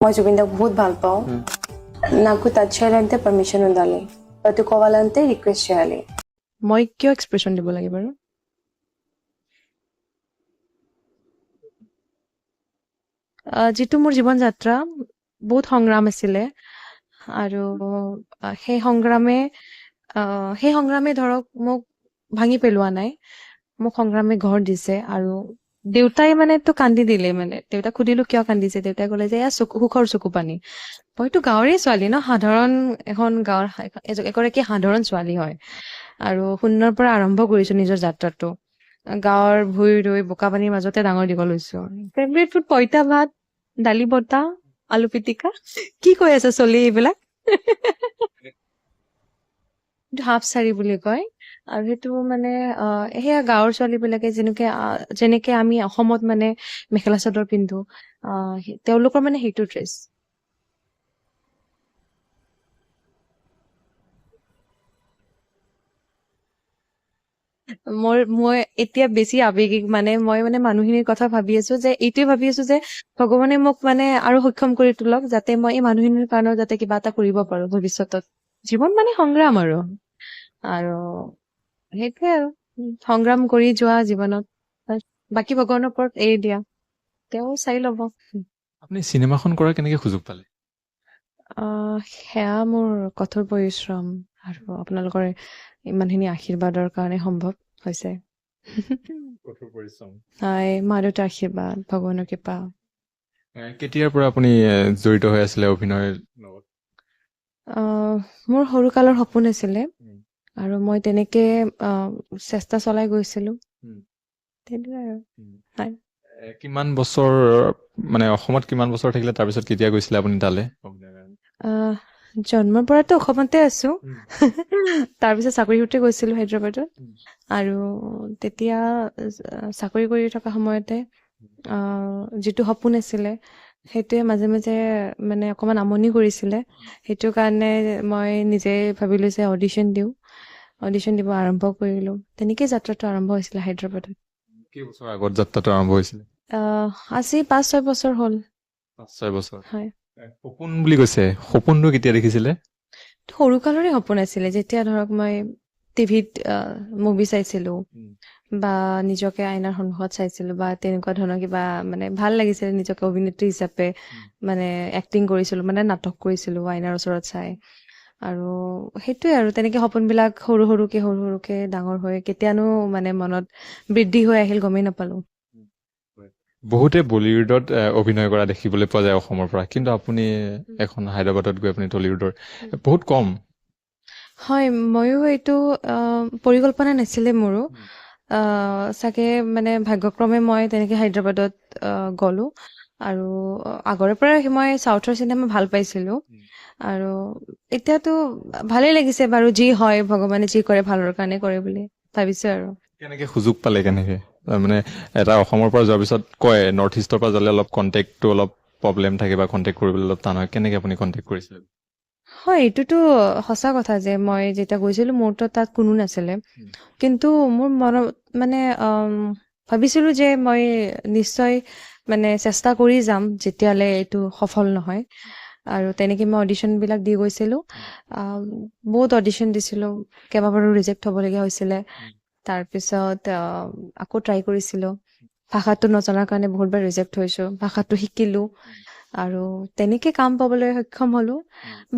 মই জুবিন দাক বহুত ভাল పావు నాకు టచ్ చేయాలంటే పర్మిషన్ ఉండాలి పట్టుకోవాలంటే రిక్వెస్ట్ చేయాలి মই কিয় এক্সপ্ৰেছন দিব লাগে বাৰু যিটো মোৰ জীৱন যাত্ৰা বহুত সংগ্ৰাম আছিলে আৰু সেই সংগ্ৰামে ধৰক মোক ভাঙি পেলোৱা নাই মোক সংগ্ৰামে ঘৰ দিছে আৰু দেউতাই মানে তো কান্দি দিলে মানে দেউতাক সুধিলো কিয় কান্দিছে দেউতাই ক'লে যে এয়া সুখৰ চকু পানী মইতো গাঁৱৰে ছোৱালী ন সাধাৰণ এখন গাঁৱৰ এগৰাকী সাধাৰণ ছোৱালী হয় আৰু শূন্যৰ পৰা আৰম্ভ কৰিছো নিজৰ যাত্ৰাটো গাঁৱৰ ভুই ৰুই বোকা পানীৰ মাজতে ডাঙৰ দীঘল হৈছো ফেভৰেট ফুড পইতা ভাত দালি বটা আলু পিটিকা কি কৈ আছে চলি এইবিলাক হাফ চাৰি বুলি কয় আৰু সেইটো মানে সেয়া গাঁৱৰ ছোৱালী বিলাকে যেনেকে আমি অসমত মানে মেখেলা চাদৰ পিন্ধো তেওঁলোকৰ মানে সেইটো ড্ৰেছ মই এতিয়া বেছি আৱেগিক মানে মই মানে মানুহখিনিৰ কথা ভাবি আছো যে এইটোৱে ভাবি আছো যে ভগৱানে মোক মানে আৰু সক্ষম কৰি তোলক যাতে মই এই মানুহখিনিৰ কাৰণেও যাতে কিবা এটা কৰিব পাৰো ভৱিষ্যতত জীৱন মানে সংগ্ৰাম আৰু সেইটোৱে আৰু সংগ্ৰাম কৰি যোৱা জীৱনত বাকী ভগৱানৰ ওপৰত এৰি দিয়া তেওঁ চাই ল'ব আপুনি চিনেমাখন কৰাৰ কেনেকে সুযোগ পালে সেয়া মোৰ কঠোৰ পৰিশ্ৰম আৰু আপোনালোকৰ ইমানখিনি আশীৰ্বাদৰ কাৰণে সম্ভৱ হৈছে কঠোৰ পৰিশ্ৰম হয় মা দেউতাৰ আশীৰ্বাদ ভগৱানৰ কৃপা কেতিয়াৰ পৰা আপুনি জড়িত হৈ আছিলে অভিনয়ৰ লগত মোৰ সৰুকালৰ সপোন আছিলে আৰু মই তেনেকে চেষ্টা চলাই গৈছিলো তেনেকুৱাই আৰু হয় কিমান বছৰ মানে অসমত কিমান বছৰ থাকিলে তাৰপিছত কেতিয়া গৈছিলে আপুনি তালে জন্মৰ পৰাতো অসমতে আছো তাৰপিছত চাকৰি সূত্ৰে গৈছিলো হায়দৰাবাদত আৰু তেতিয়া চাকৰি কৰি থকা সময়তে যিটো সপোন আছিলে সেইটোৱে মাজে মাজে মানে অকমান আমনি কৰিছিলে সেইটো কাৰণে মই নিজে ভাবিলো যে অডিশ্যন দিব আৰম্ভ কৰিলো তেনেকেই যাত্ৰাটো আৰম্ভ হৈছিলে হায়দৰাবাদত কেইবছৰ আগত যাত্ৰাটো আৰম্ভ হৈছিলে আজি 5-6 বছৰ হ'ল 5-6 বছৰ হয় সপোন বুলি কৈছে সপোনটো কেতিয়া দেখিছিলে সৰুকালৰে সপোন আছিলে যেতিয়া ধৰক মই টিভিত মুভি চাইছিলো বা নিজকে আইনাৰ সন্মুখত চাইছিলো বা তেনেকুৱা ধৰণৰ কিবা মানে ভাল লাগিছিলে নিজকে অভিনেত্ৰী হিচাপে মানে এক্টিং কৰিছিলো মানে নাটক কৰিছিলো আইনাৰ ওচৰত চাই আৰু সেইটোৱে আৰু তেনেকে সপোনবিলাক সৰু সৰুকে ডাঙৰ হৈ কেতিয়ানো মানে মনত বৃদ্ধি হৈ আহিল গমেই নাপালো বহুতে বলিউডত অভিনয় কৰা দেখিবলৈ পোৱা যায় অসমৰ পৰা কিন্তু আপুনি এখন হায়দৰাবাদত গৈ আপুনি টলিউডৰ বহুত কম হয় ময়ো এইটো পৰিকল্পনা নাছিলে মোৰো চাগে মানে ভাগ্যক্ৰমে মই তেনেকে হায়দৰাবাদত গ'লো আৰু আগৰে পৰা মই চাউথৰ চিনেমা ভাল পাইছিলো আৰু এতিয়াতো ভালেই লাগিছে বাৰু যি হয় ভগৱানে যি কৰে ভালৰ কাৰণে কৰে বুলি ভাবিছো আৰু কেনেকে সুযোগ পালে কেনেকে মানে এটা অসমৰ পৰা যোৱাৰ পিছত কয় নৰ্থ ইষ্টৰ পৰা যালে অলপ কণ্টেক্টটো অলপ প্ৰব্লেম থাকে বা কণ্টেক্ট কৰিবলৈ অলপ টান হয় কেনেকে আপুনি কণ্টেক্ট কৰিছিলে হয় এইটোতো সঁচা কথা যে মই যেতিয়া গৈছিলো মোৰতো তাত কোনো নাছিলে কিন্তু মোৰ মনত মানে ভাবিছিলো যে মই নিশ্চয় মানে চেষ্টা কৰি যাম যেতিয়ালৈ এইটো সফল নহয় আৰু তেনেকে মই অডিশ্যনবিলাক দি গৈছিলো বহুত অডিশ্যন দিছিলো কেইবাবাৰো ৰিজেক্ট হ'বলগীয়া হৈছিলে তাৰপিছত আকৌ ট্ৰাই কৰিছিলো ভাষাটো নজনাৰ কাৰণে বহুতবাৰ ৰিজেক্ট হৈছো ভাষাটো শিকিলো আৰু তেনেকে কাম পাবলৈ সক্ষম হলো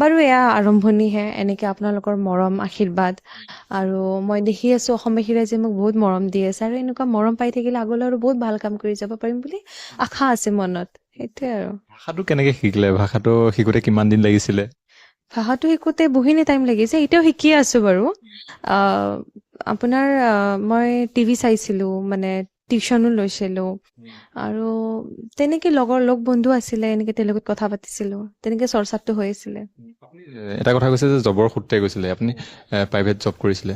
বাৰু এয়া আৰম্ভণিহে এনেকে আপোনালোকৰ মৰম আশীৰ্বাদ আৰু মই দেখি আছো অসমবাসীৰে যে মোক বহুত মৰম দি আছে আৰু এনেকুৱা মৰম পাই থাকিলে আগলৈ আৰু বহুত ভাল কাম কৰি যাব পাৰিম বুলি আশা আছে মনত সেইটোৱে আৰু ভাষাটো কেনেকে শিকিলে ভাষাটো শিকোতে কিমান দিন লাগিছিলে ভাষাটো শিকোতে বহুখিনি টাইম লাগিছে এতিয়াও শিকি আছো বাৰু আপোনাৰ মই টিভি চাইছিলো মানে টিউচনো লৈছিলো আৰু তেনেকে লগ বন্ধু আছিলে এনেকে তেওঁৰ লগত কথা পাতিছিলো তেনেকে চৰ্চাটো হৈ আছিলে আপুনি এটা কথা কৈছে যে জবৰ সূত্ৰে গৈছিলে আপুনি প্ৰাইভেট জব কৰিছিলে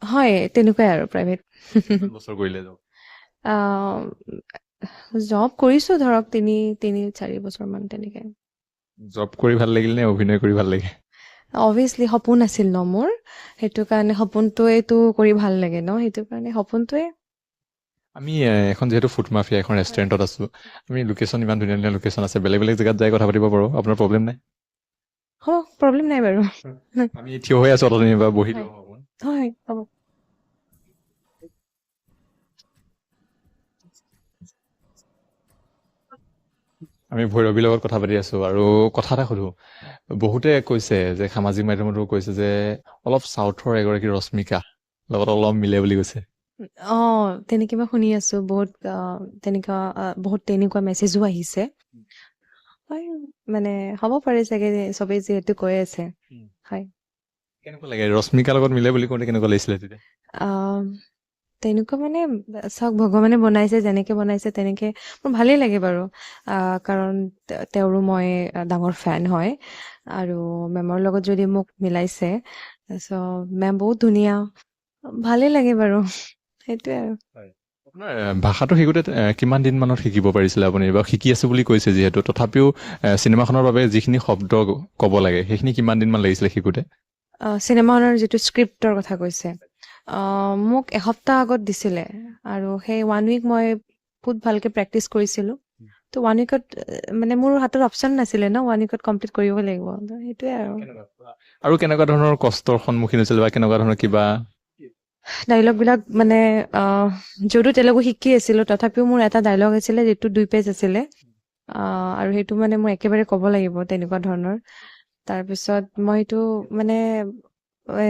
হয় তেনেকুৱাই আৰু প্ৰাইভেট কিমান বছৰ কৰিলে জব জব কৰিছো ধৰক 3-4 বছৰ মান তেনেকে জব কৰি ভাল লাগিল নে অভিনয় কৰি ভাল লাগে অভিয়াছলি সপোন আছিল ন মোৰ সেইটো কাৰণে সপোনটোৱেটো কৰি ভাল লাগে ন সেইটো কাৰণে সপোনটোৱে আমি এখন যিহেতু ফুড মাফিয়া এখন ৰেষ্টুৰেণ্টত আছো, আমি লোকেশ্যন ইমান ধুনীয়া ধুনীয়া লোকেশ্যন আছে, বেলেগ বেলেগ জেগাত যাই কথা পাতিব পাৰোঁ, আপোনাৰ প্ৰব্লেম নাই? হ'ব, প্ৰব্লেম নাই বাৰু। আমি থিয় হৈ আছো অথনি বা বহি হয়। দিওঁ অকণমান। হয়, হ'ব। আমি ভৈৰৱীৰ লগত কথা পাতি আছো আৰু কথা এটা সুধো, বহুতে কৈছে যে সামাজিক মাধ্যমতো কৈছে যে অলপ চাউথৰ এগৰাকী ৰশ্মিকা লগত অলপ মিলে বুলি কৈছে। তেনেকে মই শুনি আছো, বহুত বহুত তেনেকুৱা মেছেজো আহিছে। হয়, মানে হ'ব পাৰে চাগে, চবেই যিহেতু কৈ আছে। হয়। কেনেকুৱা লাগে ৰশ্মিকাৰ লগত মিলে বুলি কওঁতে, কেনেকুৱা লাগিছিলে তেতিয়া? আহ, তেনেকুৱা মানে চাওক, ভগৱানে বনাইছে, যেনেকে বনাইছে তেনেকে মোৰ ভালেই লাগে বাৰু। কাৰণ তেওঁৰো মই ডাঙৰ ফেন হয়, আৰু মেমৰ লগত যদি মোক মিলাইছে, চ' মেম বহুত ধুনীয়া, ভালেই লাগে বাৰু। সেইটোৱে আৰু। আপোনাৰ ভাষাটো শিকোঁতে কিমান দিন মানত শিকিব পাৰিছিলে আপুনি? বা শিকি আছো বুলি কৈছে যিহেতু, তথাপিও চিনেমাখনৰ বাবে যিখিনি শব্দ ক'ব লাগে সেইখিনি কিমান দিন মান লাগিছিলে শিকোঁতে? চিনেমাখনৰ যিটো স্ক্ৰিপ্টৰ কথা কৈছে, মোক এসপ্তাহ আগত দিছিলে, আৰু সেই 1 উইক মই বহুত ভালকে প্ৰেক্টিচ কৰিছিলোঁ। তো 1 উইকত মানে মোৰ হাতত অপশ্যন নাছিলে ন, 1 উইকত কমপ্লিট কৰিব লাগিব, তো সেইটোৱে আৰু। আৰু কেনেকুৱা ধৰণৰ কষ্টৰ সন্মুখীন হৈছিল বা কেনেকুৱা ধৰণৰ কিবা? ডাইলগবিলাক মানে যদিও তেলেগু শিকি আছিলোঁ, তথাপিও মোৰ এটা ডাইলগ আছিলে যিটো 2 পেজ আছিলে, আৰু সেইটো মানে মই একেবাৰে ক'ব লাগিব, তেনেকুৱা ধৰণৰ। তাৰপিছত মই সেইটো মানে এ,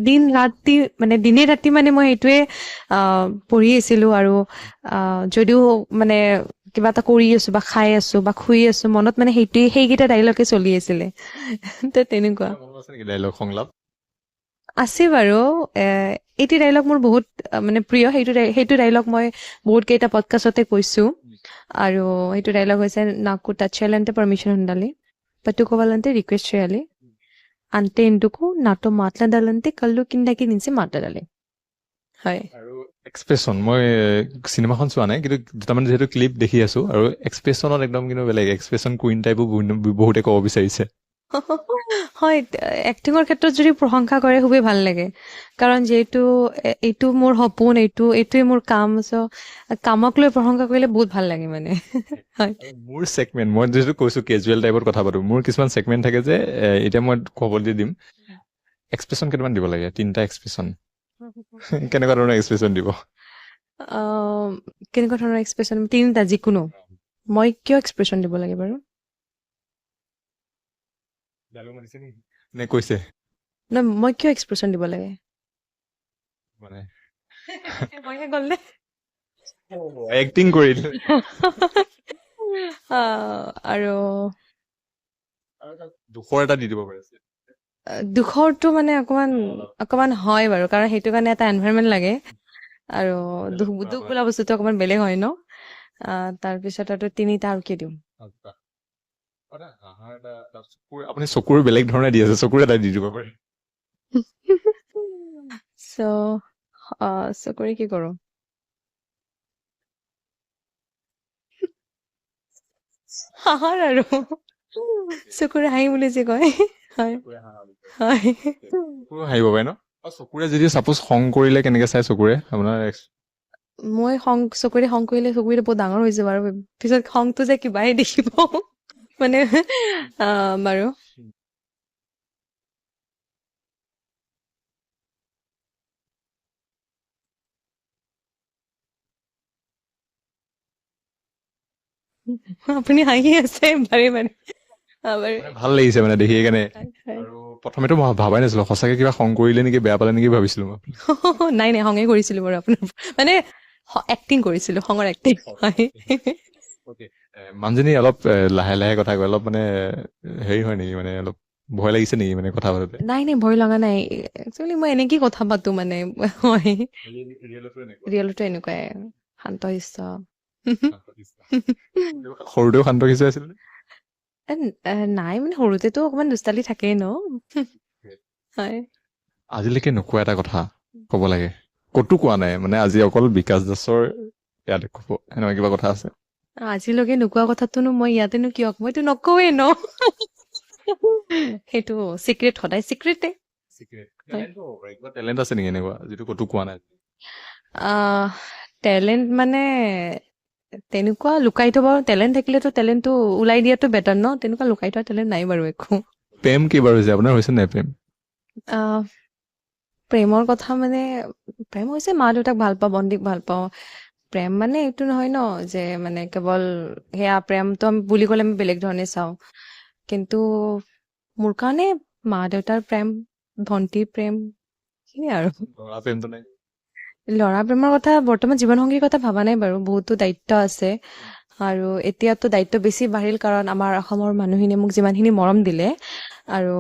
দিন ৰাতি মানে দিনে ৰাতি মানে মই সেইটোৱে পঢ়ি আছিলোঁ, আৰু যদিও মানে কিবা এটা কৰি আছো বা খাই আছো বা শুই আছো, মনত মানে সেইকেইটা ডাইলগে চলি আছিলে। তো তেনেকুৱা মনত আছে নেকি ডাইলগ সংলাপ? আছে বাৰু। এইটো ডাইলগ মোৰ বহুত মানে প্ৰিয়। সেইটো ডাইলগ মই বহুত কেইটা পডকাষ্টতে কৈছো, আৰু সেইটো ডাইলগ হৈছে, నాకు టచ్ చేయాలంటే పర్మిషన్ ఉండాలి, పట్టుకోవాలంటే రిక్వెస్ట్ చేయాలి, అంతే ఎందుకు నాతో మాట్లాడాలంటే కళ్ళు కిందకి దించి మాట్లాడాలి. হয়। আৰু এক্সপ্ৰেছন, মই চিনেমাখন চোৱা নাই, কিন্তু দুটামান যিহেতু ক্লিপ দেখি আছো, আৰু এক্সপ্ৰেছনত একদম কিন্তু বেলেগ এক্সপ্ৰেছন কুইন টাইপো বহুতে ক'ব বিচাৰিছে। হয়, এক্টিঙৰ ক্ষেত্ৰত যদি প্ৰশংসা কৰে খুবেই ভাল লাগে, কাৰণ যিহেতু এইটো মোৰ সপোন, এইটোৱে মোৰ কাম, চ' কামক লৈ প্ৰশংসা কৰিলে বহুত ভাল লাগে মানে। হয়। আৰু মোৰ ছেগমেণ্ট, মই যিহেতু কৈছো কেজুৱেল টাইপত কথা পাতো, মোৰ কিছুমান ছেগমেণ্ট থাকে যে এতিয়া মই ক'বলৈ দিম, এক্সপ্ৰেছন কেইটামান দিব লাগে, 3টা এক্সপ্ৰেছন। কেনেকুৱা ধৰণৰ এক্সপ্ৰেছন দিব? কেনেকুৱা ধৰণৰ এক্সপ্ৰেছন? 3টা যিকোনো? মই কিয় এক্সপ্ৰেছন দিব লাগে বাৰু? ডাইলগ মাতিছে নেকি? নে কৈছে নহয়, মই কিয় এক্সপ্ৰেছন দিব লাগে? মানে মইহে গ'ল নে? এক্টিং কৰিলে। আৰু দুখৰ এটা দি দিব পাৰে। দুখৰটো মানে অকমান হয় বাৰু, কাৰণ সেইটো কাৰণে এটা এনভাইৰনমেণ্ট লাগে, আৰু দুখ বোলা বস্তুটো অকমান বেলেগ হয় ন। তাৰপিছত আৰু 3টা আৰু কি দিওঁ? আপুনি চকুৰ বেলেগ ধৰণে দি আছে, চকুৰ এটা দি দিব পাৰে। চকুৰে কি কৰো? হাঁহাৰ আৰু চকুৰে হাঁহি বুলি যে কয়। হয়, হয়। চকুৰে হাঁহিব পাৰে ন? চকুৰে যদি চাপোজ খং কৰিলে কেনেকে চাই চকুৰে আপোনাৰ? মই চকুৰে খং কৰিলে চকুৰে বহুত ডাঙৰ হৈ যাব, আৰু পিছত খংটো যে কিবাহে দেখিব মানে বাৰু। আপুনি হাঁহি আছে বাৰে বাৰে। বাৰু। ভাল লাগিছে মানে দেখি সেইকাৰণে। হয়। আৰু প্ৰথমেতো মই ভাবাই নাছিলো, সঁচাকে কিবা খং কৰিলে নেকি, বেয়া পালে নেকি ভাবিছিলো মই। নাই খঙে কৰিছিলো বাৰু আপোনাৰ, মানে এক্টিং কৰিছিলো, খঙৰ এক্টিং। হয়। মানুহজনী অলপ লাহে লাহে কথা কয়, অলপ মানে হেৰি হয় নেকি, মানে অলপ ভয় লাগিছে নেকি মানে কথা পাতোতে? নাই ভয় লগা নাই, একচুৱেলি মই এনেকেই কথা পাতো মানে। হয়, ৰিয়েলতো এনেকুৱাই, শান্ত শিষ্ট। সৰুতেও শান্ত শিষ্ট আছিল? নাই মানে সৰুতেতো অকমান দুষ্টালি থাকেই ন। হয়। আজিলৈকে নোকোৱা এটা কথা ক'ব লাগে, ক'তো কোৱা নাই, মানে আজি অকল বিকাশ দাসৰ ইয়াতে ক'ব, এনেকুৱা কিবা কথা আছে? আজিলৈকে নোকোৱা কথাটোনো মই ইয়াতেনো কিয়, মইতো নকওঁৱেই ন। সেইটো চিক্ৰেট, সদায় চিক্ৰেটে। টেলেণ্ট আছে নেকি এনেকুৱা যিটো ক'তো কোৱা নাই? টেলেণ্ট মানে তেনেকুৱা লুকাই থব টেলেণ্ট থাকিলেতো টেলেণ্টটো ওলাই দিয়াটো বেটাৰ ন, তেনেকুৱা লুকাই থোৱা টেলেণ্ট নাই বাৰু একো। প্ৰেম কেইবাৰ হৈছে আপোনাৰ, হৈছে নাই প্ৰেম? আহ, প্ৰেমৰ কথা মানে প্ৰেম হৈছে মা দেউতাক ভাল পাওঁ, বন্দিক ভাল পাওঁ। প্ৰেম মানে এইটো নহয় ন যে মানে কেৱল সেয়া প্ৰেমটো বুলি ক'লে আমি বেলেগ ধৰণে চাওঁ, কিন্তু মোৰ কাৰণে মা দেউতাৰ প্ৰেম, ভন্টিৰ প্ৰেম, সেইয়াই আৰু। ল'ৰা প্ৰেমটো নাই? ল'ৰা প্ৰেমৰ কথা বৰ্তমান জীৱনসংগীৰ কথা ভবা নাই বাৰু, বহুতো দায়িত্ব আছে আৰু এতিয়াতো দায়িত্ব বেছি বাঢ়িল কাৰণ আমাৰ অসমৰ মানুহখিনিয়ে মোক যিমানখিনি মৰম দিলে আৰু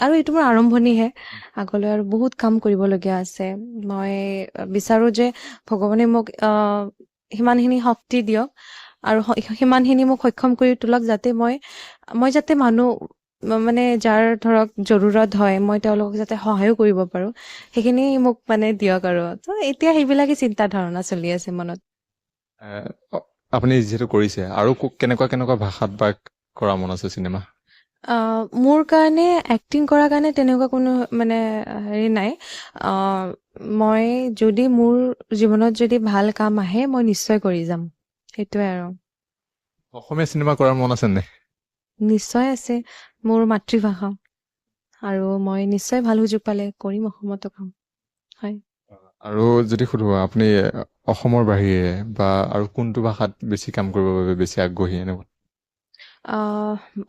আৰু এইটো মোৰ আৰম্ভণিহে, আগলৈ আৰু বহুত কাম কৰিবলগীয়া আছে। মই বিচাৰো যে ভগৱানে মোক সিমানখিনি শক্তি দিয়ক আৰু সিমানখিনি মোক সক্ষম কৰি তোলক যাতে মই যাতে মানুহ মানে যাৰ ধৰক জৰুৰত হয় মই তেওঁলোকক যাতে সহায়ো কৰিব পাৰো, সেইখিনি মোক মানে দিয়ক আৰু। তো এতিয়া সেইবিলাকে চিন্তা ধাৰণা চলি আছে মনত। আহ, আপুনি যিহেতু কৰিছে আৰু কেনেকুৱা কেনেকুৱা ভাষাত বা কৰা মন আছে চিনেমা? মোৰ কাৰণে এক্টিং কৰাৰ কাৰণে তেনেকুৱা কোনো মানে হেৰি নাই। মই যদি মোৰ জীৱনত যদি ভাল কাম আহে মই নিশ্চয় কৰি যাম, সেইটোৱে আৰু। অসমীয়া চিনেমা কৰাৰ মন আছে নাই? নিশ্চয় আছে, মোৰ মাতৃভাষা আৰু মই নিশ্চয় ভাল সুযোগ পালে কৰিম অসমতো কাম। হয়। আৰু যদি সুধো আপুনি অসমৰ বাহিৰে বা আৰু কোনটো ভাষাত বেছি কাম কৰিবৰ বাবে বেছি আগ্ৰহী এনেকুৱা?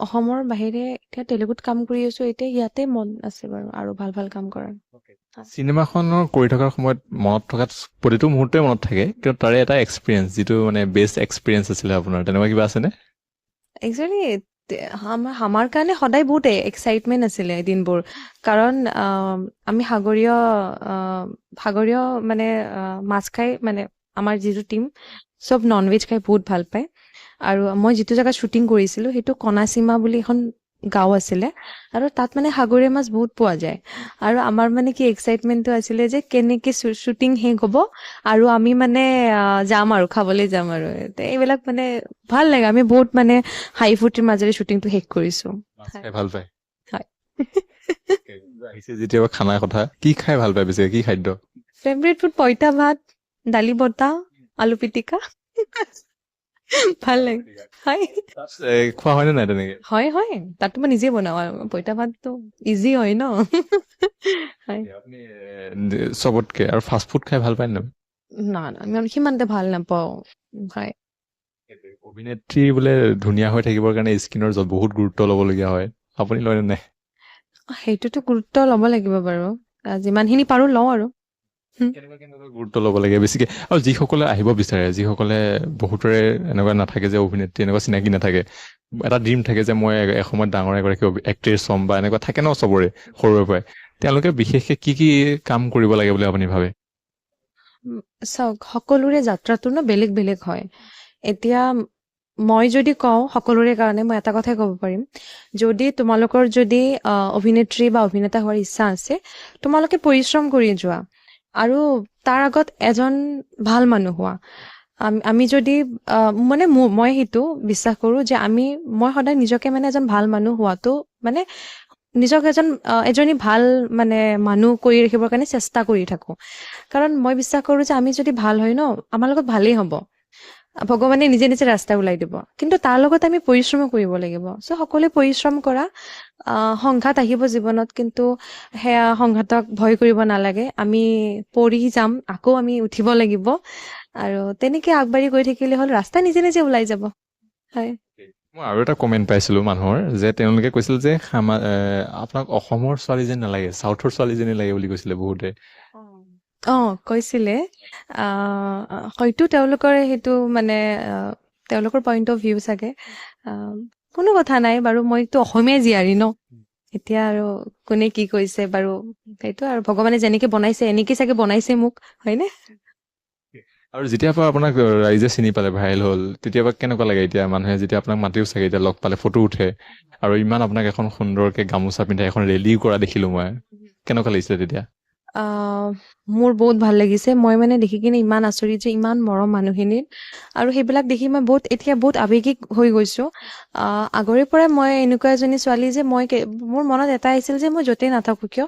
অসমৰ বাহিৰে এতিয়া তেলেগুত কাম কৰি আছো, এতিয়া ইয়াতে মন আছে বাৰু আৰু ভাল ভাল কাম কৰাৰ। চিনেমাখনৰ কৰি থকাৰ সময়ত মনত থকাত প্ৰতিটো মুহূৰ্তই মনত থাকে, কিন্তু তাৰে এটা এক্সপিৰিয়েঞ্চ যিটো মানে বেষ্ট এক্সপিৰিয়েঞ্চ আছিলে আপোনাৰ, তেনেকুৱা কিবা আছেনে? একচুৱেলি আমাৰ কাৰণে সদায় বহুত এক্সাইটমেণ্ট আছিলে দিনবোৰ, কাৰণ আমি সাগৰীয় মানে মাছ খাই মানে আমাৰ যিটো টিম চব নন ভেজ খাই বহুত ভাল পায়। আৰু মই যিটো জেগাত শ্বুটিং কৰিছিলোঁ সেইটো কণাচিমা বুলি এখন গাঁও আছিলে আৰু তাত মানে সাগৰীয় মাছ বহুত পোৱা যায়। আৰু আমাৰ মানে কি এক্সাইটমেণ্টটো আছিলে যে কেনেকে শ্বুটিং শেষ হ'ব আৰু আমি মানে যাম আৰু খাবলৈ যাম আৰু এইবিলাক মানে ভাল লাগে। আমি বহুত মানে হাঁহি ফূৰ্তিৰ মাজেৰে শ্বুটিংটো শেষ কৰিছো। মাছ খাই ভাল পায়? হয়। আহিছে যেতিয়া খানাৰ কথা, কি খাই ভাল পায় বেছিকে, কি খাদ্য? ফেভৰেট ফুড পইতা ভাত, দালি বটা, আলু পিটিকা। ভাল লাগে। হয় খোৱা হয়নে নাই তেনেকে? হয় হয়, তাতো মই নিজে বনাওঁ আৰু পইতা ভাতটো ইজি হয় ন। হয়। আপুনি চবতকে আৰু ফাষ্ট ফুড খাই ভাল পায় নে? না আমি সিমানতে ভাল নাপাওঁ। হয়। অভিনেত্ৰী বোলে ধুনীয়া হৈ থাকিবৰ কাৰণে স্কিনৰ বহুত গুৰুত্ব ল'বলগীয়া হয়, আপুনি লয় নে নাই? সেইটোতো গুৰুত্ব ল'ব লাগিব বাৰু, যিমানখিনি পাৰো লওঁ আৰু। কেনেকুৱা কেনেকুৱা গুৰুত্ব ল'ব লাগে বেছিকে? আৰু যিসকলে আহিব বিচাৰে, যিসকলে বহুতৰে এনেকুৱা নাথাকে যে অভিনেত্ৰী এনেকুৱা চিনাকি নাথাকে, এটা ড্ৰিম থাকে যে মই এসময়ত ডাঙৰ এগৰাকী এক্ট্ৰেছ হ'ম বা এনেকুৱা থাকে ন চবৰে সৰুৰে পৰাই, তেওঁলোকে বিশেষকে কি কি কাম কৰিব লাগে বুলি আপুনি ভাবে? চাওক, সকলোৰে যাত্ৰাটো ন বেলেগ বেলেগ হয়। এতিয়া মই যদি কওঁ সকলোৰে কাৰণে, মই এটা কথাই ক'ব পাৰিম, যদি তোমালোকৰ যদি অভিনেত্ৰী বা অভিনেতা হোৱাৰ ইচ্ছা আছে, তোমালোকে পৰিশ্ৰম কৰি যোৱা আৰু তাৰ আগত এজন ভাল মানুহ হোৱা। আমি যদি মানে মই সেইটো বিশ্বাস কৰো যে মই সদায় নিজকে মানে এজন ভাল মানুহ হোৱাটো মানে নিজক এজনী ভাল মানে মানুহ কৰি ৰাখিবৰ কাৰণে চেষ্টা কৰি থাকো। কাৰণ মই বিশ্বাস কৰো যে আমি যদি ভাল হয় ন, আমাৰ লগত ভালেই হ'ব, ভগৱানে নিজে নিজে ৰাস্তা ওলাই দিব। কিন্তু তাৰ লগত আমি পৰিশ্ৰমো কৰিব লাগিব। চ' সকলোৱে পৰিশ্ৰম কৰা। সংঘাত আহিব জীৱনত, কিন্তু সেয়া সংঘাতক ভয় কৰিব নালাগে। আমি পৰি যাম, আকৌ আমি উঠিব লাগিব আৰু তেনেকে আগবাঢ়ি গৈ থাকিলে হ'ল, ৰাস্তা নিজে নিজে ওলাই যাব। হয়। মই আৰু এটা কমেণ্ট পাইছিলো মানুহৰ, যে তেওঁলোকে কৈছিল যে আপোনাক অসমৰ ছোৱালী যেন নালাগে, চাউথৰ ছোৱালী যেন লাগে বুলি কৈছিলে বহুতে। কৈছিলে। হয়তো তেওঁলোকৰ সেইটো মানে তেওঁলোকৰ পইণ্ট অফ ভিউ চাগে। কোনো কথা নাই বাৰু, মইতো অসমীয়া জীয়াৰী ন। এতিয়া আৰু কোনে কি কৈছে বাৰু, সেইটো আৰু ভগৱানে যেনেকে বনাইছে এনেকে চাগে বনাইছে মোক, হয়নে? আৰু যেতিয়াৰ পৰা আপোনাক ৰাইজে চিনি পালে, ভাইৰেল হ'ল, তেতিয়াৰ পৰা কেনেকুৱা লাগে? এতিয়া মানুহে যেতিয়া আপোনাক মাতিও চাগে, এতিয়া লগ পালে ফটো উঠে আৰু ইমান আপোনাক এখন সুন্দৰকে গামোচা পিন্ধাই এখন ৰেলীও কৰা দেখিলো মই, কেনেকুৱা লাগিছিলে তেতিয়া? আহ, মোৰ বহুত ভাল লাগিছে মই মানে দেখি কিনে ইমান আচৰিত যে ইমান মৰম মানুহখিনিৰ আৰু সেইবিলাক দেখি মই এতিয়া বহুত আৱেগিক হৈ গৈছোঁ আগৰে পৰাই মই এনেকুৱা এজনী ছোৱালী যে মোৰ মনত এটা আহিছিল যে মই য'তেই নাথাকোঁ কিয়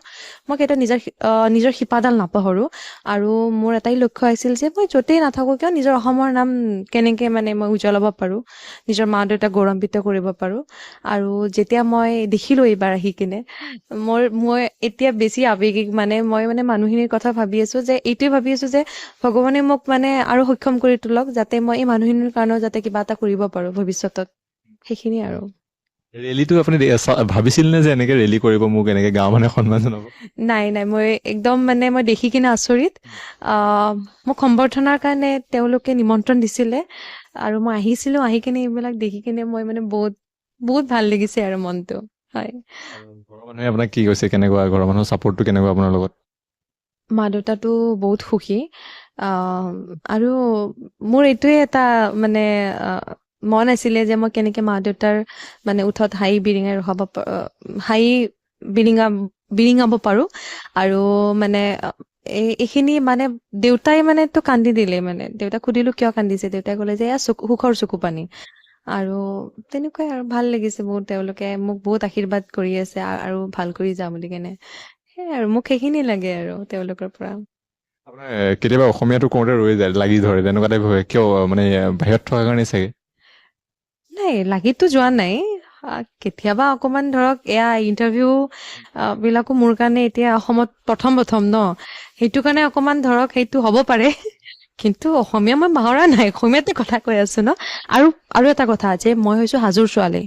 মই কেতিয়াও নিজৰ শিপাডাল নাপাহৰোঁ আৰু মোৰ এটাই লক্ষ্য আছিল যে মই য'তেই নাথাকোঁ কিয় নিজৰ অসমৰ নাম কেনেকৈ মানে মই উজ্বলাব পাৰোঁ নিজৰ মা দেউতাক গৌৰৱান্বিত কৰিব পাৰোঁ আৰু যেতিয়া মই দেখিলোঁ এইবাৰ আহি কিনে মই এতিয়া বেছি আৱেগিক মানে মই মানে মানুহখিনিৰ কথা ভাবি আছো যে এইটোৱে ভাবি আছো যে ভগৱানে মোক মানে আৰু সক্ষম কৰি তোলক যাতে মই এই মানুহখিনিৰ কাৰণেও যাতে কিবা এটা কৰিব পাৰো ভৱিষ্যতত সেইখিনি আৰু ৰেলীটো আপুনি ভাবিছিল নে যে এনেকে ৰেলী কৰিব মোক এনেকে গাঁৱৰ মানুহে সন্মান জনাব নাই মই একদম মানে মই দেখি কিনে আচৰিত মোক সম্বৰ্ধনাৰ কাৰণে তেওঁলোকে নিমন্ত্ৰণ দিছিলে আৰু মই আহিছিলো আহি কিনে এইবিলাক দেখি কিনে মই মানে বহুত বহুত ভাল লাগিছে আৰু মনটো হয় আৰু ঘৰৰ মানুহে আপোনাক কি কৈছে কেনেকুৱা ঘৰৰ মানুহৰ চাপৰ্টটো কেনেকুৱা আপোনাৰ লগত মা দেউতাটো বহুত সুখী আৰু মোৰ এইটোৱে এটা মানে মন আছিলে যে মই কেনেকে মা দেউতাৰ মানে ওঠত হাঁহি বিৰিঙাব পাৰো আৰু মানে এইখিনি মানে দেউতাই মানে তো কান্দি দিলে মানে দেউতাক সুধিলো কিয় কান্দিছে দেউতাই ক'লে যে এয়া সুখৰ চকু পানী আৰু তেনেকুৱাই আৰু ভাল লাগিছে বহুত তেওঁলোকে মোক বহুত আশীৰ্বাদ কৰি আছে আৰু ভাল কৰি যাম বুলি কেনে সেই আৰু মোক সেইখিনি লাগে আৰু তেওঁলোকৰ পৰা আপোনাৰ কেতিয়াবা অসমীয়াটো কওঁতে ৰৈ যায় লাগি ধৰে তেনেকুৱা টাইপ হয় কিয় মানে বাহিৰত থকাৰ কাৰণে চাগে নাই লাগিতো যোৱা নাই কেতিয়াবা অকমান ধৰক এয়া ইণ্টাৰভিউ বিলাকো মোৰ কাৰণে এতিয়া অসমত প্ৰথম ন সেইটো কাৰণে অকমান ধৰক সেইটো হ'ব পাৰে কিন্তু অসমীয়া মই পাহৰা নাই অসমীয়াতে কথা কৈ আছো ন আৰু এটা কথা যে মই হৈছো হাজোৰ ছোৱালী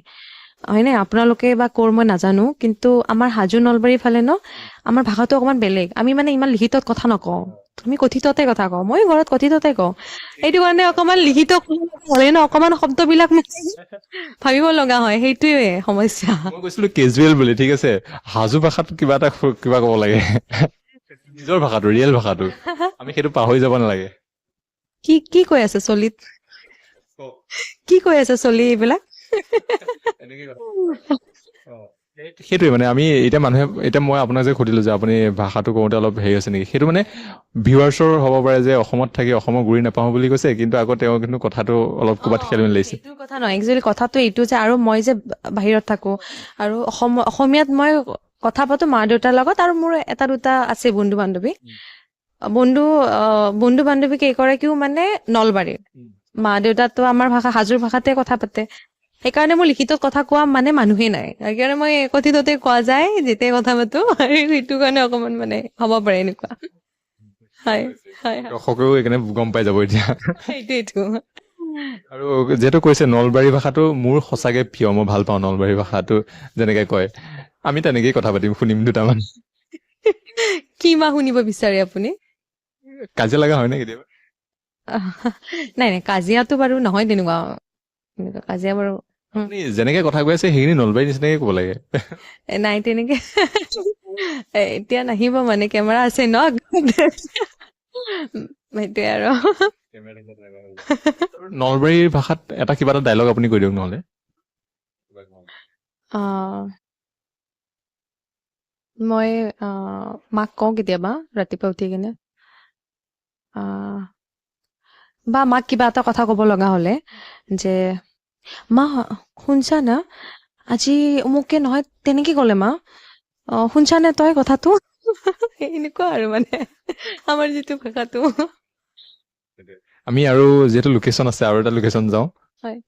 হয়নে আপোনালোকে বা ক'ৰ মই নাজানো কিন্তু আমাৰ হাজো নলবাৰীৰ ফালে ন আমাৰ ভাষাটো অকমান বেলেগ আমি মানে ইমান লিখিতত কথা নকওঁ তুমি কথিততে কথা কওঁ মই ঘৰত কথিততে কওঁ সেইটো কাৰণে অকমান লিখিত হ'লে ন অকমান শব্দবিলাক ভাবিব লগা হয় সেইটোৱে সমস্যা মই কৈছিলো কেজুৱেল বুলি ঠিক আছে হাজো ভাষাত কিবা ক'ব লাগে নিজৰ ভাষাটো ৰিয়েল ভাষাটো আমি সেইটো পাহৰি যাব নালাগে কি কৈ আছে চলিত কি কৈ আছে চলি এইবিলাক সেইটোৱে মানে আমি এতিয়া মই আপোনাক যে সুধিলো যে আপুনি ভাষাটো কওঁতে অলপ হেৰি হৈছে নেকি সেইটো মানে ভিউৱাৰ্চৰ হ'ব পাৰে যে অসমত থাকি অসমৰ গুৰি নাপাওঁ বুলি কৈছে কিন্তু আকৌ তেওঁ কিন্তু কথাটো অলপ ক'ৰবাত খেলি মেলি লাগিছে এইটো কথা নহয় একচুৱেলি কথাটো এইটো যে আৰু মই যে বাহিৰত থাকো আৰু অসমীয়াত মই কথা পাতো মা দেউতাৰ লগত আৰু মোৰ এটা দুটা আছে বন্ধু বান্ধৱী বন্ধু বান্ধৱী কেইগৰাকীও মানে নলবাৰীৰ মা দেউতাতো আমাৰ হাজোৰ ভাষাতে কথা পাতে সেইকাৰণে মোৰ লিখিত কথা কোৱা মানে মানুহেই নাই সেইকাৰণে মই কথিততে কোৱা যায় যেতিয়াই কথা পাতো আৰু সেইটো কাৰণে অকমান মানে হ'ব পাৰে এনেকুৱা হয় দৰ্শকেও এইকাৰণে গম পাই যাব এতিয়া সেইটোৱেইটো আৰু যিহেতু কৈছে নলবাৰী ভাষাটো মোৰ সঁচাকে প্ৰিয় মই ভাল পাওঁ নলবাৰী ভাষাটো যেনেকে কয় আমি তেনেকেই কথা পাতিম শুনিম দুটামান কি মাহ শুনিব বিচাৰে আপুনি কাজিয়া লগা হয় নে কেতিয়াবা নাই কাজিয়াটো বাৰু নহয় তেনেকুৱা কাজিয়া বাৰু আপুনি যেনেকে কথা কৈ আছে সেইখিনি নলবাৰী নিচিনাকে ক'ব লাগে নাই তেনেকে এতিয়া নাহিব মানে কেমেৰা আছে ন সেইটোৱে আৰু নলবাৰীৰ ভাষাত কিবা এটা ডায়লগ আপুনি কৈ দিয়ক নহলে মই মাক কওঁ কেতিয়াবা ৰাতিপুৱা উঠি কিনে বা মাক কিবা এটা কথা ক'ব লগা হলে যে মা শুনছা না আজি অমুকে নহয় তেনেকে ক'লে মা শুনছা নে তই কথাটো এনেকুৱা আৰু মানে আমাৰ যিটো ভাষাটো আমি আৰু যিহেতু লোকেশ্যন আছে আৰু এটা লোকেশ্যন যাওঁ হয়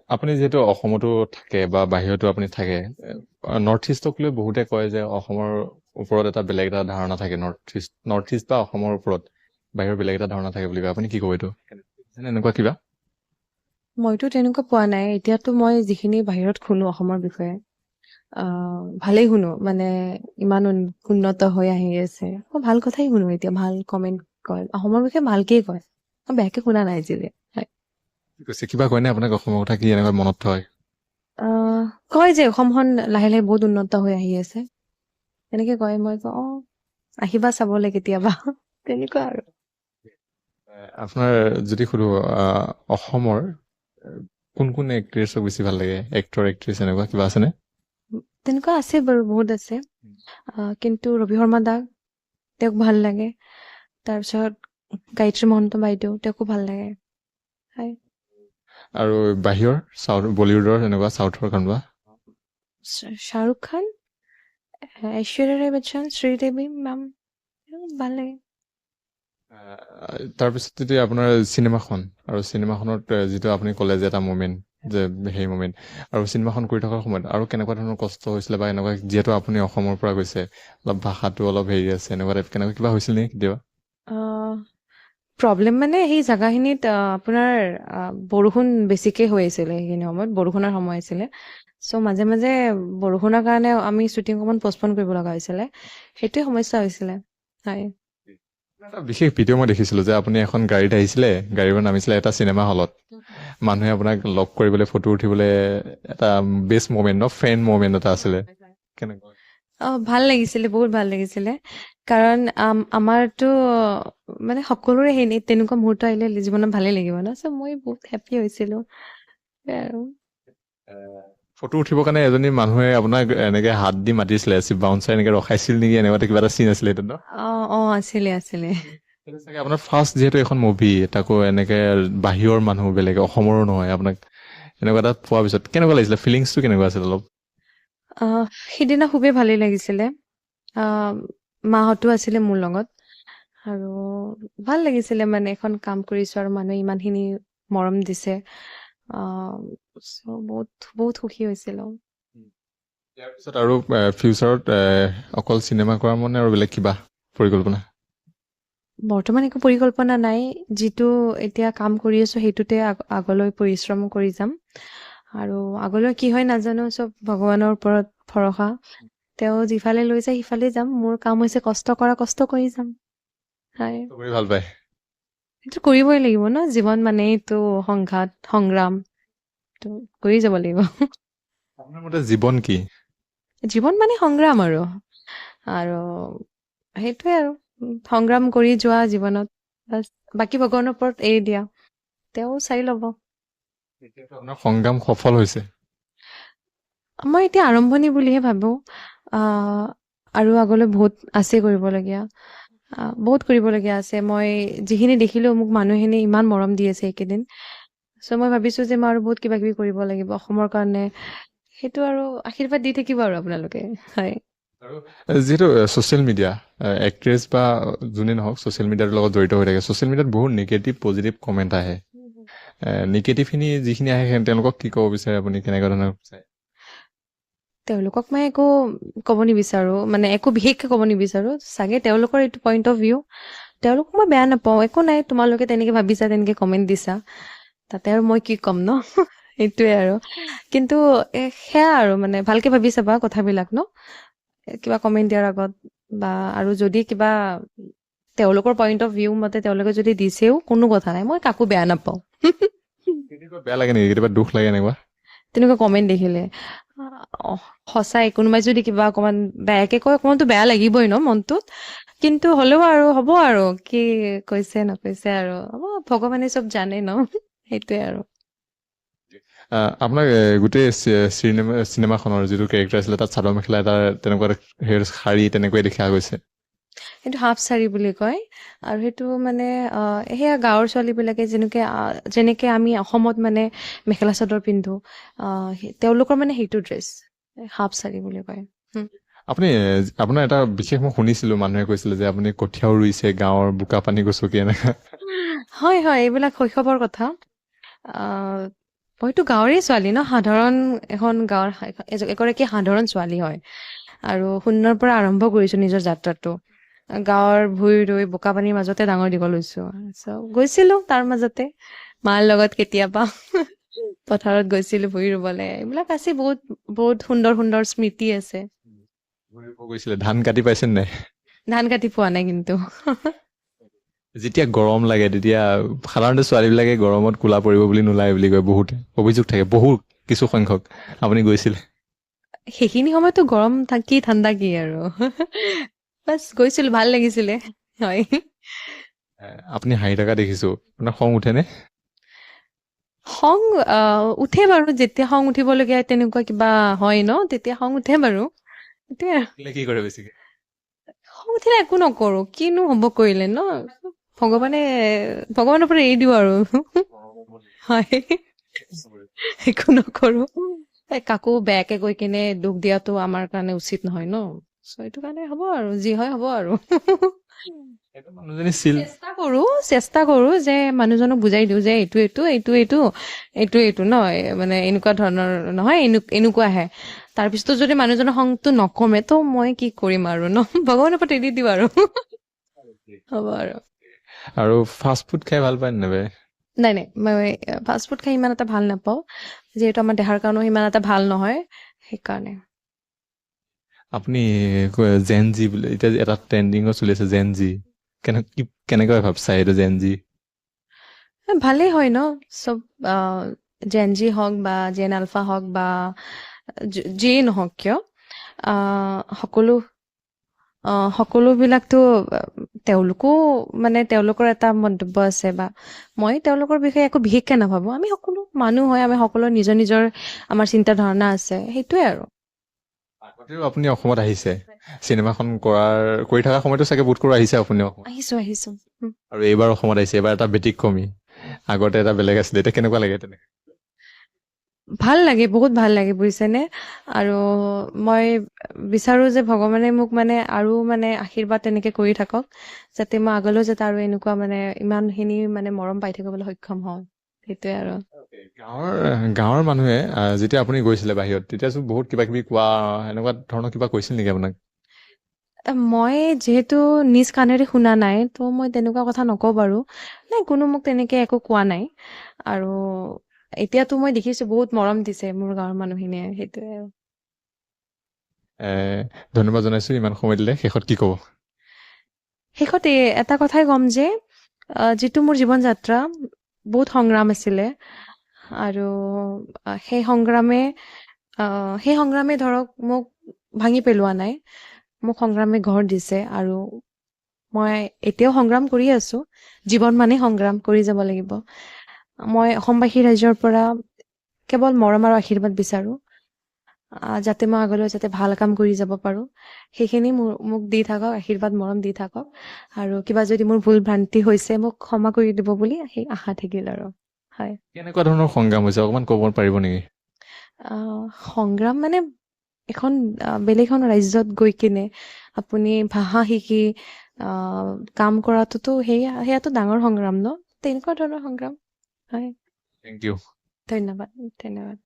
আপুনি যিহেতু অসমতো থাকে বা বাহিৰতো আপুনি থাকে নৰ্থ ইষ্টক লৈ বহুতে কয় যে অসমৰ ওপৰত এটা বেলেগ এটা ধাৰণা থাকে নৰ্থ ইষ্ট বা অসমৰ ওপৰত বাহিৰৰ বেলেগ এটা ধাৰণা থাকে বুলি কয় আপুনি কি ক'ব এইটো এনেকুৱা কিবা মইতো তেনেকুৱা পোৱা নাই এতিয়াতো মই যিখিনি বাহিৰত শুনো অসমৰ বিষয়ে ভালেই শুনো মানে ইমান উন্নত হৈ আহি আছে ভাল কথাই শুনো এতিয়া ভাল কমেণ্ট কয় অসমৰ বিষয়ে ভালকেই কয় বেয়াকে শুনা নাই আজিলৈ কিবা কয় নে আপোনাক অসমৰ কথা কি এনেকুৱা মনত থয় কয় যে অসমখন লাহে লাহে বহুত উন্নত হৈ আহি আছে তেনেকে কয় মই কওঁ আহিবা চাবলৈ কেতিয়াবা তেনেকুৱা আৰু আপোনাৰ যদি সুধো অসমৰ কোন কোন এক্ট্ৰেছক বেছি ভাল লাগে, এক্টৰ এক্ট্ৰেছ এনেকুৱা কিবা আছেনে? তেনেকুৱা আছে বাৰু, বহুত আছে। কিন্তু ৰবি শৰ্মা দাক, তেওঁক ভাল লাগে। তাৰপিছত গায়ত্ৰী মহন্ত বাইদেউ, তেওঁকো ভাল লাগে। হয়। আৰু বাহিৰৰ চাউথ বলিউডৰ এনেকুৱা চাউথৰ কোনোবা? শ্বাহৰুখ খান, ঐশ্বৰ্যা ৰায় বচ্চন, শ্ৰীদেৱী মেম, ভাল লাগে। তাৰপিছত যদি আপোনাৰ চিনেমাখন আৰু চিনেমাখনত যিটো আপুনি ক'লে যে এটা মুমেণ্ট, যে সেই মুমেণ্ট, আৰু চিনেমাখন কৰি থকাৰ সময়ত আৰু কেনেকুৱা ধৰণৰ কষ্ট হৈছিলে বা এনেকুৱা, যিহেতু আপুনি অসমৰ পৰা গৈছে, অলপ ভাষাটো অলপ হেৰি আছে, এনেকুৱা টাইপ কেনেকুৱা কিবা হৈছিল নেকি কেতিয়াবা? প্ৰব্লেম মানে সেই জেগাখিনিত আপোনাৰ বৰষুণ বেছিকৈ হৈ আছিলে, সেইখিনি সময়ত বৰষুণৰ সময় আছিলে। চ' মাজে মাজে বৰষুণৰ কাৰণে আমি শ্বুটিং অকণমান পষ্টপন কৰিব লগা হৈছিলে, সেইটোৱে সমস্যা হৈছিলে। হয়। এটা বিশেষ ভিডিঅ' মই দেখিছিলোঁ যে আপুনি এখন গাড়ীত আহিছিলে, গাড়ীখন নামিছিলে এটা চিনেমা হলত, মানুহে আপোনাক লগ কৰিবলৈ, ফটো উঠিবলৈ, এটা বেষ্ট মুমেণ্ট ন, ফ্ৰেণ্ড মুমেণ্ট এটা আছিলে, কেনেকুৱা? ভাল লাগিছিলে, বহুত ভাল লাগিছিলে। কাৰণ আমাৰতো মানে সকলোৰে সেই তেনেকুৱা মুহূৰ্ত আহিলে জীৱনত ভালেই লাগিব ন, চ' মই বহুত হেপ্পী হৈছিলোঁ। সেয়াই আৰু ফটো উঠিবৰ কাৰণে এজনী মানুহে আপোনাক এনেকে হাত দি মাতিছিলে, বাউন্সাৰ এনেকে ৰখাইছিল নেকি, এনেকুৱা কিবা এটা চিন আছিলে এইটো ন? আছিলে আছিলে। সেইটো চাগে আপোনাৰ ফাৰ্ষ্ট যিহেতু এখন মুভি, তাকো এনেকে বাহিৰৰ মানুহ, বেলেগে অসমৰো নহয়, আপোনাক এনেকুৱা এটা পোৱাৰ পিছত কেনেকুৱা লাগিছিলে, ফিলিংছটো কেনেকুৱা আছিল অলপ? সিদিনা খুবেই ভালেই লাগিছিলে। মাহঁতো আছিলে মোৰ লগত, আৰু ভাল লাগিছিলে মানে এখন কাম কৰিছোঁ আৰু মানুহে ইমানখিনি মৰম দিছে। চ' বহুত বহুত সুখী হৈছিলোঁ। ইয়াৰ পিছত আৰু ফিউচাৰত অকল চিনেমা কৰা মানে আৰু বেলেগ কিবা পৰিকল্পনা? বৰ্তমান একো পৰিকল্পনা নাই। যিটো এতিয়া কাম কৰি আছোঁ সেইটোতে আগলৈ পৰিশ্ৰম কৰি যাম, আৰু আগলৈ কি হয় নাজানো, চব ভগৱানৰ ওপৰত ভৰসা। তেওঁ যিফালে লৈ যায় সিফালে যাম। মোৰ কাম হৈছে কষ্ট কৰা, কষ্ট কৰি যাম। হয়, কৰি ভাল পায়? সেইটো কৰিবই লাগিব ন, জীৱন মানেইতো সংঘাত সংগ্ৰাম, তো কৰি যাব লাগিব। আপোনাৰ মতে জীৱন কি? জীৱন মানে সংগ্ৰাম, আৰু সেইটোৱে আৰু সংগ্ৰাম কৰি যোৱা জীৱনত, বাছ বাকী ভগৱানৰ ওপৰত এৰি দিয়া, তেওঁ চাই ল'ব। এতিয়াতো আপোনাৰ সংগ্ৰাম সফল হৈছে? মই এতিয়া আৰম্ভণি বুলিহে ভাবোঁ। আৰু আগলৈ বহুত আছে কৰিবলগীয়া, বহুত কৰিবলগীয়া আছে। মই যিখিনি দেখিলোঁ, মোক মানুহখিনি ইমান মৰম দি আছে এইকেইদিন, চ' মই ভাবিছোঁ যে মই আৰু বহুত কিবা কিবি কৰিব লাগিব অসমৰ কাৰণে। সেইটো আৰু আশীৰ্বাদ দি থাকিব আৰু আপোনালোকে। হয়। আৰু যিহেতু ছ'চিয়েল মিডিয়া, এক্ট্ৰেছ বা যোনে নহওক ছ'চিয়েল মিডিয়াৰ লগত জড়িত হৈ থাকে, ছ'চিয়েল মিডিয়াত বহুত নিগেটিভ পজিটিভ কমেণ্ট আহে। নিগেটিভখিনি যিখিনি আহে তেওঁলোকক কি ক'ব বিচাৰে আপুনি, কেনেকুৱা ধৰণৰ চায়? তেওঁলোকক মই একো ক'ব নিবিচাৰোঁ, মানে একো বিশেষকৈ ক'ব নিবিচাৰোঁ। চাগে তেওঁলোকৰ এইটো পইণ্ট অফ ভিউ, তেওঁলোকক মই বেয়া নাপাওঁ, একো নাই, তোমালোকে তেনেকৈ ভাবিছা, তেনেকৈ কমেণ্ট দিছা, তাতে আৰু মই কি ক'ম ন। সেইটোৱে আৰু। কিন্তু সেয়া আৰু মানে ভালকৈ ভাবি চাবা কথাবিলাক ন, কিবা কমেণ্ট দিয়াৰ আগত, বা আৰু যদি কিবা তেওঁলোকৰ পইণ্ট অফ ভিউ মতে তেওঁলোকে যদি দিছেও, কোনো কথা নাই, মই কাকো বেয়া নাপাওঁ। কেতিয়াবা বেয়া লাগে নেকি, কেতিয়াবা দুখ লাগে এনেকুৱা? তেনেকুৱা কমেণ্ট দেখিলে সঁচাই কোনোবাই যদি কিবা অকণমান বেয়াকে কয়, অকণমানতো বেয়া লাগিবই ন মনটোত, কিন্তু হ'লেও আৰু হ'ব, আৰু কি কৈছে নকৈছে আৰু হ'ব, ভগৱানে চব জানে ন। সেইটোৱে আৰু। আপোনাক গোটেই চিনেমাখনৰ যিটো কেৰেক্টাৰ আছিলে, তাত চাদৰ মেখেলা এটা তেনেকুৱা শাৰী তেনেকুৱাই দেখা গৈছে। সেইটো হাফ চাৰী বুলি কয়, আৰু সেইটো মানে সেয়া গাঁৱৰ ছোৱালীবিলাকে যেনেকে আমি অসমত মানে মেখেলা চাদৰ পিন্ধো, তেওঁলোকৰ মানে সেইটো ড্ৰেছ হাফ চাৰী বুলি কয়। আপোনাৰ এটা বিশেষ মই শুনিছিলো, মানুহে কৈছিলে যে আপুনি কঠীয়াও ৰুইছে গাঁৱৰ বোকা পানী গছকি এনেকা। হয় হয়, এইবিলাক শৈশৱৰ কথা। মইতো গাঁৱৰে ছোৱালী ন, সাধাৰণ এখন গাঁৱৰ এগৰাকী সাধাৰণ ছোৱালী হয়, আৰু শূন্যৰ পৰা আৰম্ভ কৰিছোঁ নিজৰ যাত্ৰাটো। গাঁৱৰ ভূঁই ৰুই বোকা পানীৰ মাজতে ডাঙৰ দীঘল হৈছোঁ। গৈছিলোঁ তাৰ মাজতে মাৰ লগত, কেতিয়াবা পথাৰত গৈছিলোঁ ভূঁই ৰুবলৈ। এইবিলাক আছে, বহুত বহুত সুন্দৰ সুন্দৰ স্মৃতি আছে। গৈছিলে, ধান কাটি পাইছে নাই? ধান কাটি পোৱা নাই কিন্তু। যেতিয়া গৰম লাগে, তেতিয়া সাধাৰণতে ছোৱালীবিলাকে গৰমত কোলা পৰিব বুলি নোলায় বুলি কয়, বহুতে অভিযোগ থাকে, বহুত কিছু সংখ্যক। আপুনি গৈছিলে? সেইখিনি সময়তো গৰম থাকি ঠাণ্ডা কি আৰু। বাছ গৈছিলোঁ, ভাল লাগিছিলে। হয়। আপুনি হাঁহি থকা দেখিছো, আপোনাৰ খং উঠেনে? খং উঠে বাৰু, যেতিয়া খং উঠিবলগীয়া তেনেকুৱা কিবা হয় ন, তেতিয়া খং উঠে বাৰু। সেইটোৱে আৰু। কি কৰে বেছিকে? খং উঠিলে একো নকৰো, কিনো হ'ব কৰিলে ন, ভগৱানে ভগৱানৰ পৰা এৰি দিওঁ আৰু। হয়, একো নকৰো। কাকো বেয়াকে কৈ কিনে দুখ দিয়াটো আমাৰ কাৰণে উচিত নহয় ন, চ' এইটো কাৰণে হ'ব আৰু, যি হয় হ'ব আৰু। সেইটো মানুহজনী চিল। চেষ্টা কৰো যে মানুহজনক বুজাই দিওঁ যে এইটো এইটো এইটো এইটো এইটো এইটো ন, মানে এনেকুৱা ধৰণৰ নহয়, এনেকুৱাহে। তাৰপিছতো যদি মানুহজনৰ খংটো নকমে তো মই কি কৰিম আৰু ন, ভগৱানৰ ওপৰত এৰি দিওঁ আৰু। হ'ব আৰু। আৰু ফাষ্ট ফুড খাই ভাল পায় নে নাপায়? নাই মই ফাষ্ট ফুড খাই ইমান এটা ভাল নাপাওঁ, যিহেতু আমাৰ দেহাৰ কাৰণেও ইমান এটা ভাল নহয়, সেইকাৰণে। আপুনি জেন জি বোলে এতিয়া এটা ট্ৰেণ্ডিঙত চলি আছে, জেন জি কেনেকৈ ভাবছা এইটো জেন জি? ভালেই হয় ন, চব জেন জি হওক বা জেন আলফা হওক বা যিয়েই নহওক কিয়, সকলো সকলোবিলাকতো তেওঁলোকো মানে তেওঁলোকৰ এটা মন্তব্য আছে, বা মই তেওঁলোকৰ বিষয়ে একো বিশেষকে নাভাবো। আমি সকলো মানুহ হয়, আমি সকলো নিজৰ নিজৰ আমাৰ চিন্তা ধাৰণা আছে, সেইটোৱে আৰু। আগতেও আপুনি অসমত আহিছে, চিনেমাখন কৰি থকা সময়তো চাগে বহুত আহিছে আপুনি অসমত, আহিছো। আৰু এইবাৰ অসমত আহিছে, এইবাৰ এটা ব্যতিক্ৰমী, আগতে এটা বেলেগ আছিলে, এতিয়া কেনেকুৱা লাগে তেনেকে? ভাল লাগে, বহুত ভাল লাগে, বুজিছেনে? আৰু মই বিচাৰো যে ভগৱানে মোক মানে আৰু মানে আশীৰ্বাদ তেনেকে কৰি থাকক, যাতে মই আগলৈও যাতে আৰু এনেকুৱা মানে ইমানখিনি মানে মৰম পাই থাকিবলৈ সক্ষম হওঁ, সেইটোৱে আৰু। গাঁৱৰ মানুহে যেতিয়া আপুনি গৈছিলে বাহিৰত, তেতিয়া বহুত কিবা কিবি কোৱা এনেকুৱা ধৰণৰ কিবা কৈছিল নেকি আপোনাক? মই যিহেতু নিজ কাণেৰে শুনা নাই, তো মই তেনেকুৱা কথা নকওঁ বাৰু। নাই, কোনো মোক তেনেকে একো কোৱা নাই। আৰু এতিয়াতো মই দেখিছো বহুত মৰম দিছে মোৰ গাঁৱৰ মানুহখিনিয়ে, সেইটোৱে আৰু। ধন্যবাদ জনাইছো ইমান সময় দিলে। শেষত কি ক'ব? শেষত এটা কথাই ক'ম যে যিটো মোৰ জীৱন যাত্ৰা বহুত সংগ্ৰাম আছিলে, আৰু সেই সংগ্ৰামে ধৰক মোক ভাঙি পেলোৱা নাই, মোক সংগ্ৰামে গঢ় দিছে, আৰু মই এতিয়াও সংগ্ৰাম কৰি আছো। জীৱন মানে সংগ্ৰাম কৰি যাব লাগিব। মই অসমবাসী ৰাইজৰ পৰা কেৱল মৰম আৰু আশীৰ্বাদ বিচাৰো, যাতে মই আগলৈ যাতে ভাল কাম কৰি যাব পাৰো, সেইখিনি মোক দি থাকক, আশীৰ্বাদ মৰম দি থাকক। আৰু কিবা যদি মোৰ ভুল ভ্ৰান্তি হৈছে মোক ক্ষমা কৰি দিব বুলি সেই আশা থাকিল আৰু। হয়, কেনেকুৱা ধৰণৰ সংগ্ৰাম হৈছে অকমান ক'ব পাৰিব নেকি? সংগ্ৰাম মানে এখন বেলেগ এখন ৰাজ্যত গৈ কিনে আপুনি ভাষা শিকি কাম কৰাটোতো সেয়াতো ডাঙৰ সংগ্ৰাম ন, তেনেকুৱা ধৰণৰ সংগ্ৰাম। হয়, থেংক ইউ। ধন্যবাদ।